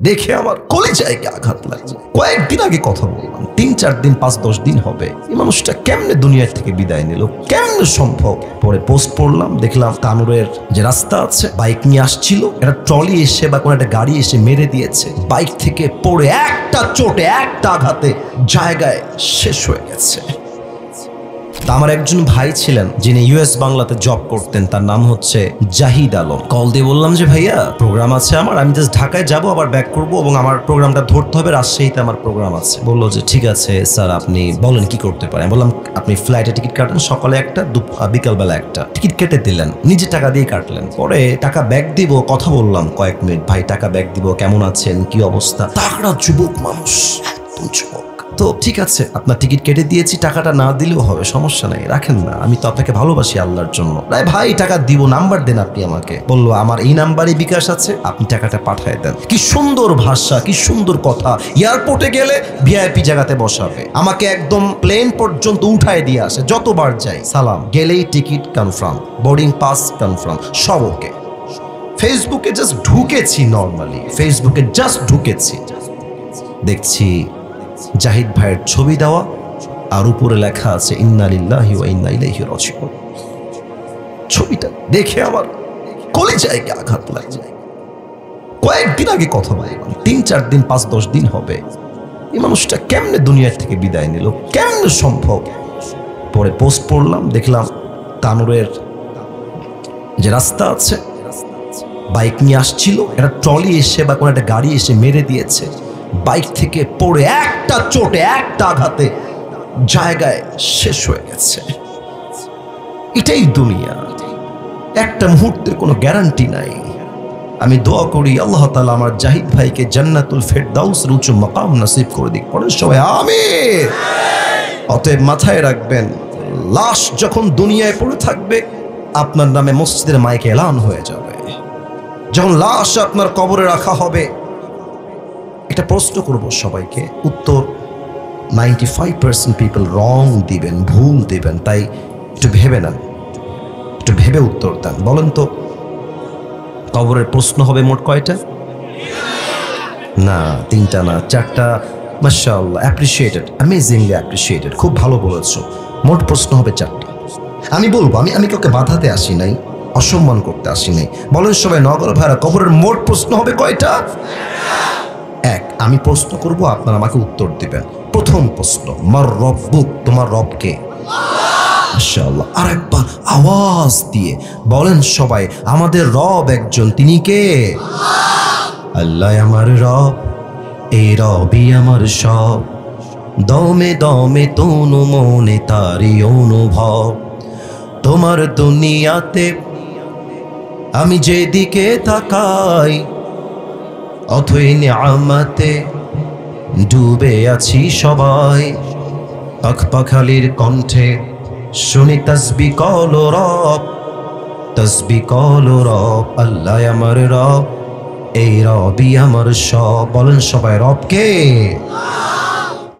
দেখে আমার কলিজায় আঘাত লাগছে। কয়েকদিন আগে কথা বললাম, 3-4 দিন 5-10 দিন হবে। এই মানুষটা কেমনে দুনিয়ার থেকে বিদায় নিল, কেমনে সম্ভব? পরে পোস্ট পড়লাম, দেখলাম তানুরের যে রাস্তা আছে, বাইক নিয়ে আসছিল, একটা ট্রলি এসে বা কোনো একটা গাড়ি এসে মেরে দিয়েছে। বাইক থেকে পড়ে একটা চোটে, একটা আঘাতে জায়গায় শেষ হয়ে গেছে। আমার একজন ভাই ছিলেন যিনি ইউএস বাংলাতে জব করতেন, তার নাম হচ্ছে জাহিদ আলম। কল দিয়ে বললাম যে ভাইয়া প্রোগ্রাম আছে আমার, আমি জাস্ট ঢাকায় যাব, আবার ব্যাক করবো এবং আমার প্রোগ্রামটা ধরতে হবে, রাজশাহীতে আমার প্রোগ্রাম আছে। বললো যে ঠিক আছে স্যার, আপনি বলেন কি করতে পারেন। বললাম আপনি ফ্লাইটে টিকিট কাটেন, সকালে একটা, বিকালবেলা একটা। টিকিট কেটে দিলেন, নিজে টাকা দিয়ে কাটলেন। পরে টাকা ব্যাক দিব, কথা বললাম কয়েক মিনিট, ভাই টাকা ব্যাক দিব, কেমন আছেন, কি অবস্থা। তারা যুবক মানুষ, একদম যুবক। তো ঠিক আছে, আপনার টিকিট কেটে দিয়েছি, টাকাটা না দিলেও হবে, সমস্যা নাই, রাখেন না, আমি তো আপনাকে ভালোবাসি আল্লাহর জন্য। ভাই টাকা দিব, নাম্বার দেন আপনি আমাকে। বললো আমার এই নাম্বারে বিকাশ আছে, আপনি টাকাটা পাঠিয়ে দেন। কি সুন্দর ভাষা, কি সুন্দর কথা। এয়ারপোর্টে গেলে ভিআইপি জায়গাতে বসাবে, আমাকে একদম প্লেন পর্যন্ত উঠায় দিয়ে আসে, যতবার যাই সালাম, গেলেই ticket confirm, boarding pass confirm, সব ওকে। ফেসবুকে জাস্ট ঢুকেছি, নর্মালি ফেসবুকে জাস্ট ঢুকেছি, দেখছি জাহিদ ভাইয়ের ছবি দেওয়া, আর উপরে লেখা আছে ইন্না লিল্লাহি ওয়া ইন্না ইলাইহি রাজিউন। ছবিটা দেখে আমার কলিজায় আঘাত লাগছে। কয়েকদিন আগে কথা বললাম, 3-4 দিন 5-10 দিন হবে। এই মানুষটা কেমনে দুনিয়ার থেকে বিদায় নিল, কেমনে সম্ভব? পরে পোস্ট পড়লাম, দেখলাম তানুরের যে রাস্তা আছে, বাইক নিয়ে আসছিল, একটা ট্রলি এসে বা কোনো একটা গাড়ি এসে মেরে দিয়েছে। বাইক থেকে পড়ে একটা চোটে, একটা আঘাতে জায়গায় শেষ হয়ে গেছে। এটাই দুনিয়া, একটা মুহূর্তের কোনো গ্যারান্টি নাই। আমি দোয়া করি আল্লাহ তাআলা আমার জাহিদ ভাইকে জান্নাতুল ফেরদাউসের উচ্চ মাকাম নসিব করে দিক। পরে সবাই আমিন। অতএব মাথায় রাখবেন, লাশ যখন দুনিয়ায় পড়ে থাকবে, আপনার নামে মসজিদের মাইকে এলান হয়ে যাবে। যখন লাশ আপনার কবরে রাখা হবে, এটা প্রশ্ন করব সবাইকে, উত্তর 95% পিপল রং দিবেন, ভুল দিবেন। তাই একটু ভেবে নেন, একটু ভেবে উত্তর দেন। বলেন তো কবরের প্রশ্ন হবে মোট কয়টা? না 3টা না 4টা। মাশাআল্লাহ, অ্যাপ্রিশিয়েটেড, অ্যামেজিংলি অ্যাপ্রিশিয়েটেড, খুব ভালো বলেছো। মোট প্রশ্ন হবে 4টা। আমি বলবো, আমি কাউকে বাধাতে আসি নাই, অসম্মান করতে আসি নাই। বলেন সবাই, নগর ভাইরা, কবরের মোট প্রশ্ন হবে কয়টা? আমি প্রশ্ন করব, আপনারা আমাকে উত্তর দিবেন। প্রথম প্রশ্ন, মার রব্বুক, তোমার রব কে? মাশাআল্লাহ, আরেকবার আওয়াজ দিয়ে বলেন সবাই, আমাদের রব একজন, তিনি কে? আল্লাহ আমার রব, এই রবই আমার সব, দমে দমে তনু মনে তারি অনুভব। তোমার দুনিয়াতে আমি যেদিকে তাকাই, অথই নিয়ামতে ডুবে আছি সবাই। পাখপাখালির কণ্ঠে শুনি তাসবিহ কল রব, তাসবিহ কল রব। আল্লাহ আমার রব, এই রবই আমার সব। বলেন সবাই, রব কে?